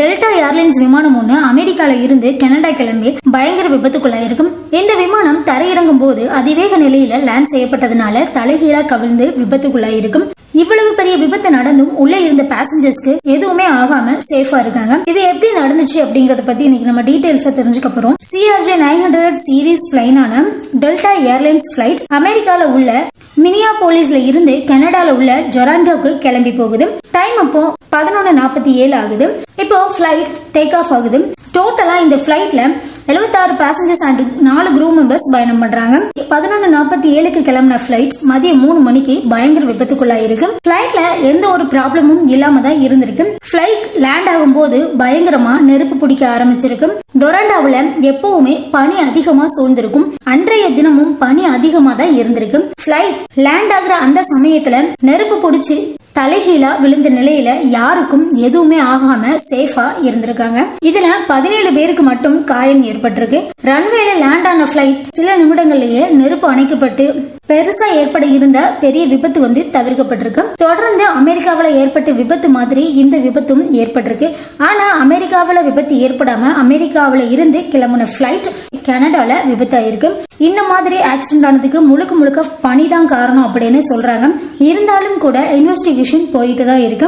Delta airlines விமானம் ஒண்ணு அமெரிக்கால இருந்து கனடா கிளம்பி பயங்கர விபத்துக்குள்ளாயிருக்கும். இந்த விமானம் தரையிறங்கும் போது அதிவேக நிலையில லேண்ட் செய்யப்பட்டதுனால தலைகீழா கவிழ்ந்து விபத்துக்குள்ளாயிருக்கும். இவ்வளவு பெரிய விபத்து நடந்தும் உள்ள இருந்த பேசஞ்சர்ஸ்க்கு எதுவுமே ஆகாம சேஃபா இருக்காங்க. இது எப்படி நடந்துச்சு அப்படிங்கறத பத்தி இன்னைக்கு நம்ம டீடைல்ஸா தெரிஞ்சுக்க போறோம். CRJ-900 சீரீஸ் பிளைனான டெல்டா ஏர்லைன்ஸ் பிளைட் அமெரிக்கால உள்ள மினியாபோலிஸ்ல இருந்து கனடால உள்ள டொராண்டோக்கு கிளம்பி போகுது. டைம் அப்போ 11:47 ஆகுது. இப்போ பிளைட் டேக் ஆஃப் ஆகுது. டோட்டலா இந்த பிளைட்ல 76 பேசஞ்சர்ஸ் அண்ட் 4 க்ரூ மெம்பர்ஸ் பயணம் பண்றாங்க. 11:47க்கு கிளம்பின பிளைட் மதியம் 3 மணிக்கு பயங்கர விபத்துக்குள்ளாயிருக்கு. பிளைட்ல எந்த ஒரு ப்ராப்ளமும் இல்லாம தான் இருந்திருக்கு. பிளைட் லேண்ட் ஆகும் போது பயங்கரமா நெருப்பு பிடிக்க ஆரம்பிச்சிருக்கு. டொராண்டோவுல எப்பவுமே பனி அதிகமா சூழ்ந்திருக்கும். அன்றைய தினமும் பனி அதிகமா தான் இருந்திருக்கு. பிளைட் லேண்ட் ஆகுற அந்த சமயத்துல நெருப்பு பிடிச்சு தலைகீழா விழுந்த நிலையில யாருக்கும் எதுவுமே ஆகாம சேஃபா இருந்திருக்காங்க. இதுல 17 பேருக்கு மட்டும் காயம் ஏற்பட்டிருக்கு. ரன்வேல லேண்ட் ஆன பிளைட் சில நிமிடங்கள்லயே நெருப்பு அணைக்கப்பட்டு பெருசா ஏற்பட இருந்த பெரிய விபத்து தவிர்க்கப்பட்டிருக்கு. தொடர்ந்து அமெரிக்காவில ஏற்பட்ட விபத்து மாதிரி இந்த விபத்தும் ஏற்பட்டிருக்கு. ஆனா அமெரிக்காவில விபத்து ஏற்படாம அமெரிக்காவில இருந்து கிளம்பின பிளைட் கனடால விபத்தாயிருக்கு. இந்த மாதிரி ஆக்சிடென்ட் ஆனதுக்கு முழுக்க பனிதான் காரணம் அப்படின்னு சொல்றாங்க. இருந்தாலும் கூட இன்வெஸ்டிகேஷன் போயிட்டு தான் இருக்கு.